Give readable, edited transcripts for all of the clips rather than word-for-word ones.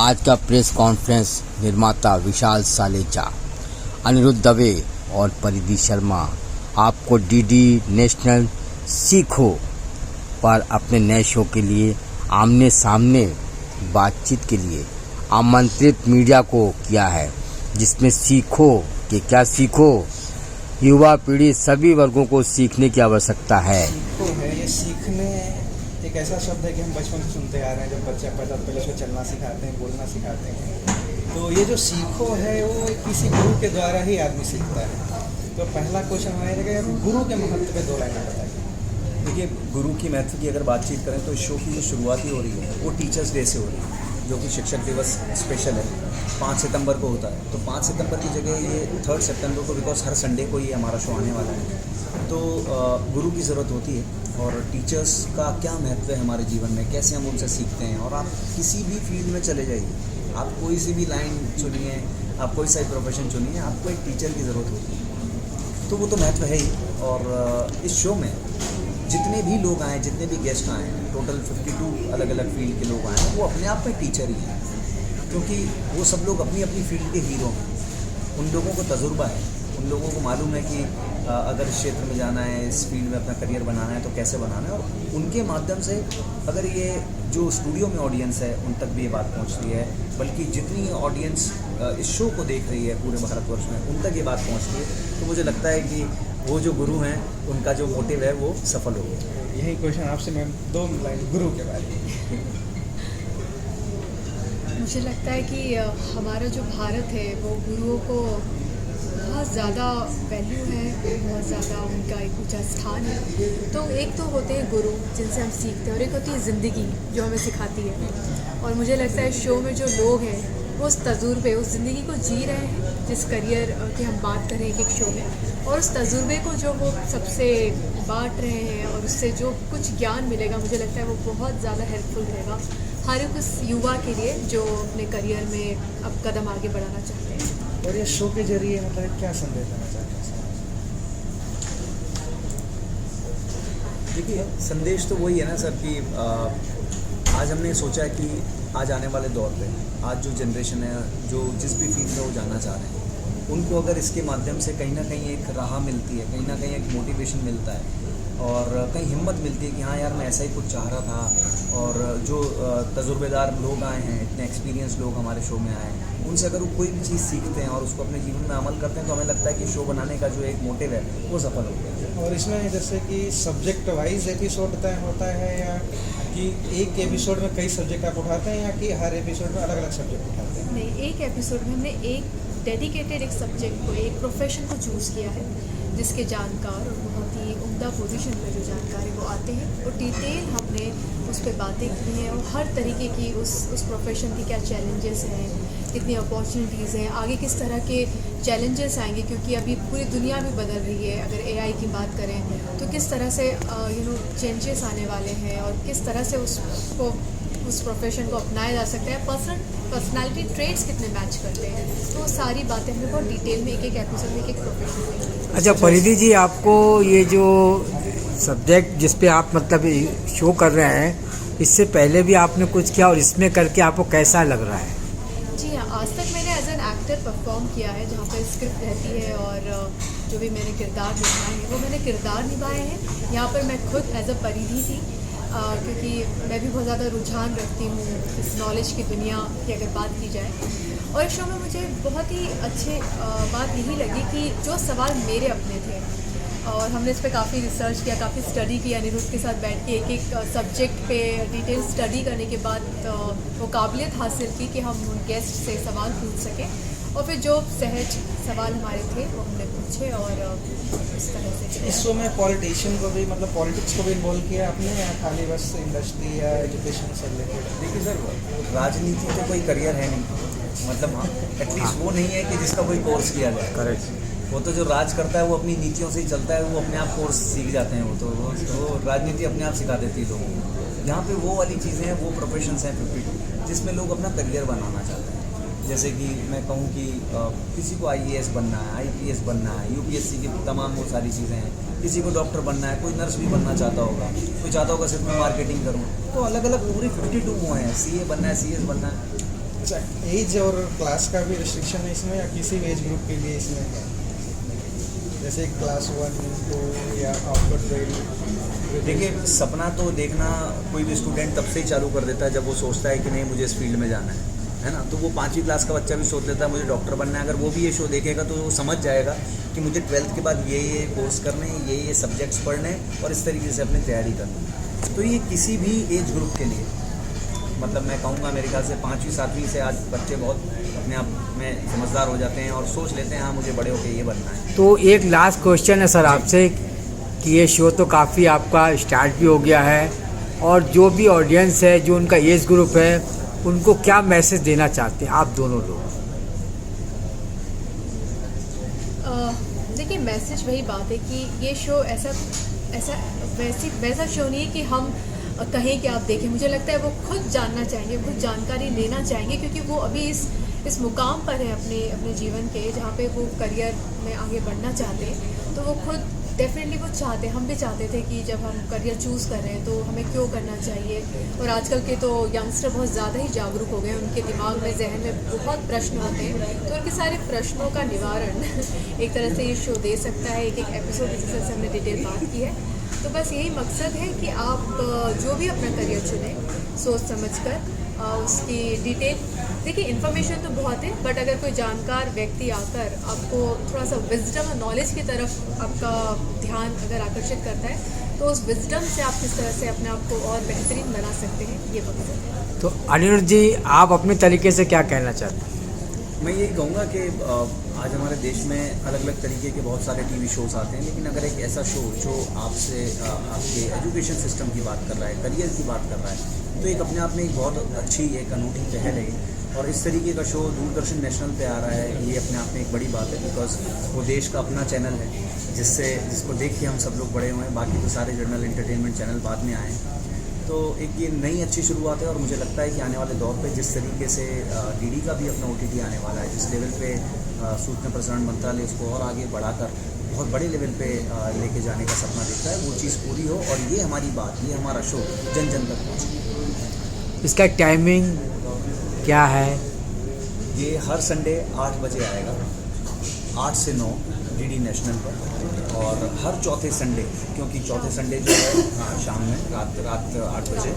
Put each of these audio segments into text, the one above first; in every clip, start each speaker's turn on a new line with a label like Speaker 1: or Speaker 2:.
Speaker 1: आज का press conference निर्माता विशाल सालेचा, अनिरुद्ध दवे और परिधि शर्मा आपको डीडी नेशनल सीखो पर अपने नए शो के लिए आमने सामने बातचीत के लिए आमंत्रित मीडिया को किया है, जिसमें सीखो कि क्या सीखो, युवा पीढ़ी सभी वर्गों को सीखने की आवश्यकता है।
Speaker 2: सीखो है ये सीखने एक ऐसा शब्द है कि हम बचपन से सुनते आ रहे हैं। जब बच्चा पैदा पहले उसको चलना सिखाते हैं, बोलना सिखाते हैं। तो ये जो सीखो है वो किसी गुरु के द्वारा ही आदमी सीखता है। तो पहला क्वेश्चन हमारा रहेगा, गुरु के महत्व पे 2 लाइन बताइए।
Speaker 3: देखिए, गुरु की महत्व की अगर बातचीत करें तो इस शो की जो शुरुआत ही हो रही है वो टीचर्स डे से हो रही है, जो कि शिक्षक दिवस स्पेशल है, 5 सितंबर को होता है। तो 5 सितंबर की जगह ये 3 सितंबर को, बिकॉज हर संडे को ये हमारा शो आने वाला है, तो गुरु की ज़रूरत होती है। और टीचर्स का क्या महत्व है हमारे जीवन में, कैसे हम उनसे सीखते हैं। और आप किसी भी फील्ड में चले जाइए, आप कोई सी भी लाइन चुनिए, आप कोई सा भी प्रोफेशन चुनिए, आपको एक टीचर की ज़रूरत होती है। तो वो तो महत्व है ही। और इस शो में जितने भी लोग आए, जितने भी गेस्ट आए, टोटल 52 अलग अलग फील्ड के लोग आए, वो अपने आप में टीचर ही हैं, क्योंकि वो सब लोग अपनी अपनी फील्ड के हीरो हैं। उन लोगों को तजुर्बा है, उन लोगों को मालूम है कि अगर इस क्षेत्र में जाना है, इस फील्ड में अपना करियर बनाना है तो कैसे बनाना है। और उनके माध्यम से अगर ये जो स्टूडियो में ऑडियंस है उन तक भी ये बात पहुंचती है, बल्कि जितनी ऑडियंस इस शो को देख रही है पूरे भारतवर्ष में, उन तक ये बात पहुंचती है। तो मुझे लगता है कि वो जो गुरु हैं उनका जो मोटिव है वो सफल हो गया।
Speaker 2: यही क्वेश्चन आपसे मैं 2 लाइन गुरु के बारे में।
Speaker 4: मुझे लगता है कि हमारा जो भारत है वो गुरुओं को बहुत ज़्यादा वैल्यू है, बहुत ज़्यादा उनका एक ऊंचा स्थान है। तो एक तो होते हैं गुरु जिनसे हम सीखते हैं, और एक होती है ज़िंदगी जो हमें सिखाती है। और मुझे लगता है शो में जो लोग हैं वो उस तजुर्बे, उस ज़िंदगी को जी रहे हैं जिस करियर की हम बात करें एक शो में, और उस तजुर्बे को जो वो सबसे बांट रहे हैं और उससे जो कुछ ज्ञान मिलेगा, मुझे लगता है वो बहुत ज़्यादा हेल्पफुल रहेगा हर एक उस युवा के लिए जो अपने करियर में अब कदम आगे बढ़ाना चाहते हैं।
Speaker 2: और ये शो के जरिए मतलब क्या संदेश देना चाहते हैं?
Speaker 3: देखिए, संदेश तो वही है ना सर कि आज हमने सोचा कि आज आने वाले दौर पे आज जो जनरेशन है, जो जिस भी फील्ड में वो जाना चाह रहे हैं, उनको अगर इसके माध्यम से कहीं ना कहीं एक राह मिलती है, कहीं ना कहीं एक मोटिवेशन मिलता है और कहीं हिम्मत मिलती है कि हाँ यार मैं ऐसा ही कुछ चाह रहा था। और जो तजुर्बेदार लोग आए हैं, इतने एक्सपीरियंस लोग हमारे शो में आए हैं, उनसे अगर वो कोई भी चीज़ सीखते हैं और उसको अपने जीवन में अमल करते हैं, तो हमें लगता है कि शो बनाने का जो एक मोटिव है वो सफल हो गया।
Speaker 2: और इसमें जैसे कि सब्जेक्ट वाइज एपिसोड तय होता है, या कि एक एपिसोड में कई सब्जेक्ट आप उठाते हैं, या कि हर एपिसोड में अलग अलग सब्जेक्ट उठाते हैं?
Speaker 4: नहीं, एक एपिसोड में हमने एक डेडिकेटेड एक सब्जेक्ट को, एक प्रोफेशन को चूज़ किया है, जिसके जानकार और बहुत ही उम्दा पोजीशन में जो जानकार है वो आते हैं, और डिटेल हमने उस पर बातें की हैं और हर तरीके की उस प्रोफेशन की क्या चैलेंजेस हैं, कितनी अपॉर्चुनिटीज़ हैं, आगे किस तरह के चैलेंजेस आएंगे, क्योंकि अभी पूरी दुनिया भी बदल रही है। अगर एआई की बात करें तो किस तरह से चेंजेस आने वाले हैं और किस तरह से उस प्रोफेशन को अपनाया जा सकता है, पर्सनालिटी ट्रेट्स कितने मैच करते हैं। तो वो सारी बातें हमने बहुत डिटेल में एक एक एपिसोड में एक एक प्रोफेशन में।
Speaker 5: अच्छा परिधि जी, आपको ये जो सब्जेक्ट जिस पे आप मतलब शो कर रहे हैं, इससे पहले भी आपने कुछ किया और इसमें करके आपको कैसा लग रहा है?
Speaker 4: जी हाँ, आज तक मैंने एज एन एक्टर परफॉर्म किया है, जहाँ पर स्क्रिप्ट रहती है और जो भी मैंने किरदार निभाए हैं वो मैंने किरदार निभाए हैं। यहाँ पर मैं खुद एज अ परिधि थी, क्योंकि मैं भी बहुत ज़्यादा रुझान रखती हूँ इस नॉलेज की दुनिया की अगर बात की जाए। और इस शो में मुझे बहुत ही अच्छी बात यही लगी कि जो सवाल मेरे अपने थे, और हमने इस पर काफ़ी रिसर्च किया, काफ़ी स्टडी किया अनिरुद्ध के साथ बैठ के, एक एक सब्जेक्ट पे डिटेल स्टडी करने के बाद वो काबिलियत हासिल की कि हम उन गेस्ट से सवाल पूछ सकें, और फिर जो सहज सवाल हमारे थे वो हमने पूछे, और इस तरह से।
Speaker 2: इस शो में पॉलिटिशियन को भी, मतलब पॉलिटिक्स को भी इन्वॉल्व किया आपने, या खाली बस इंडस्ट्री या एजुकेशन से रिलेटेड?
Speaker 3: देखिए सर, राजनीति तो कोई करियर है नहीं, मतलब हाँ एटलीस्ट वो नहीं है कि जिसका कोई कोर्स किया जाए।
Speaker 5: करेक्ट।
Speaker 3: वो तो जो राज करता है वो अपनी नीतियों से ही चलता है, वो अपने आप कोर्स सीख जाते हैं। वो राजनीति अपने आप सिखा देती है लोगों को। यहाँ पे वो वाली चीज़ें हैं, वो प्रोफेशंस हैं 52 जिसमें लोग अपना करियर बनाना चाहते हैं। जैसे कि मैं कहूँ कि किसी को IAS बनना है, IPS बनना है, UPSC की तमाम वो सारी चीज़ें हैं, किसी को डॉक्टर बनना है, कोई नर्स भी बनना चाहता होगा, कोई चाहता होगा सिर्फ मैं मार्केटिंग करूँ। तो अलग अलग पूरे 52 वो हैं, CA बनना है, CS बनना है।
Speaker 2: अच्छा, एज और क्लास का भी रिस्ट्रिक्शन है इसमें या किसी भी एज ग्रुप के लिए इसमें है? जैसे क्लास 1 2 या आफ्टर 12?
Speaker 3: देखिए, सपना तो देखना कोई भी स्टूडेंट तब से ही चालू कर देता है जब वो सोचता है कि नहीं मुझे इस फील्ड में जाना है ना। तो वो 5वीं क्लास का बच्चा भी सोच लेता है मुझे डॉक्टर बनना है। अगर वो भी ये शो देखेगा तो वो समझ जाएगा कि मुझे 12th के बाद ये कोर्स करने हैं, ये सब्जेक्ट्स पढ़ने हैं और इस तरीके से अपनी तैयारी करनी है। तो ये किसी भी एज ग्रुप के लिए, मतलब मैं कहूँगा मेरे ख्याल से 5वीं 7वीं से आज बच्चे बहुत अपने आप में समझदार हो जाते हैं और सोच लेते हैं हाँ मुझे बड़े होकर ये बनना है।
Speaker 5: तो एक लास्ट क्वेश्चन है सर आपसे कि ये शो तो काफ़ी आपका स्टार्ट भी हो गया है और जो भी ऑडियंस है, जो उनका एज ग्रुप है, उनको क्या मैसेज देना चाहते हैं आप दोनों लोग?
Speaker 4: देखिए, मैसेज वही बात है कि ये शो वैसा शो नहीं है कि हम कहें कि आप देखें। मुझे लगता है वो खुद जानना चाहेंगे, खुद जानकारी लेना चाहेंगे, क्योंकि वो अभी इस मुकाम पर है अपने जीवन के, जहाँ पे वो करियर में आगे बढ़ना चाहते हैं। तो वो खुद डेफिनेटली वो चाहते हैं, हम भी चाहते थे कि जब हम करियर चूज़ कर रहे हैं तो हमें क्यों करना चाहिए। और आजकल के तो यंगस्टर बहुत ज़्यादा ही जागरूक हो गए हैं, उनके दिमाग में, जहन में बहुत प्रश्न होते हैं। तो उनके सारे प्रश्नों का निवारण एक तरह से ये शो दे सकता है। एक एपिसोड की जैसे हमने डिटेल बात की है। तो बस यही मकसद है कि आप जो भी अपना करियर चुनें सोच समझकर उसकी डिटेल देखिए। इन्फॉर्मेशन तो बहुत है, बट अगर कोई जानकार व्यक्ति आकर आपको थोड़ा सा विजडम और नॉलेज की तरफ आपका ध्यान अगर आकर्षित करता है तो उस विजडम से आप किस तरह से अपने आप को और बेहतरीन बना सकते हैं, ये मकसद है।
Speaker 5: तो अनिरुद्ध जी, आप अपने तरीके से क्या कहना चाहते हैं?
Speaker 3: मैं यही कहूँगा कि आज हमारे देश में अलग अलग तरीके के बहुत सारे टीवी शोज़ आते हैं, लेकिन अगर एक ऐसा शो जो आपसे आपके एजुकेशन सिस्टम की बात कर रहा है, करियर की बात कर रहा है, तो एक अपने आप में एक बहुत अच्छी एक अनूठी पहल है। और इस तरीके का शो दूरदर्शन नेशनल पे आ रहा है, ये अपने आप में एक बड़ी बात है, बिकॉज वो देश का अपना चैनल है जिसको देख के हम सब लोग बड़े हुए हैं। बाकी तो सारे जनरल एंटरटेनमेंट चैनल बाद में आए हैं। तो एक ये नई अच्छी शुरुआत है और मुझे लगता है कि आने वाले दौर पे जिस तरीके से डीडी का भी अपना OTT आने वाला है, जिस लेवल पे सूचना प्रसारण मंत्रालय उसको और आगे बढ़ाकर बहुत बड़े लेवल पे लेके जाने का सपना देखता है, वो चीज़ पूरी हो और ये हमारी बात, ये हमारा शो जन जन तक पहुँचे।
Speaker 5: इसका टाइमिंग क्या है?
Speaker 3: ये हर संडे 8 बजे आएगा, 8 से 9 DD नेशनल पर। और हर चौथे संडे, क्योंकि चौथे संडे जो है शाम में रात 8 बजे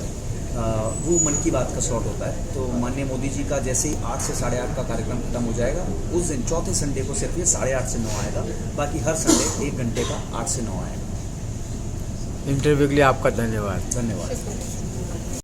Speaker 3: वो मन की बात का स्लॉट होता है। तो माननीय मोदी जी का जैसे ही 8 से 8:30 का कार्यक्रम खत्म हो जाएगा, उस दिन चौथे संडे को सिर्फ ये 8:30 से 9 आएगा। बाकी हर संडे 1 घंटे का 8 से 9 आएगा।
Speaker 5: इंटरव्यू के लिए आपका धन्यवाद।
Speaker 3: धन्यवाद।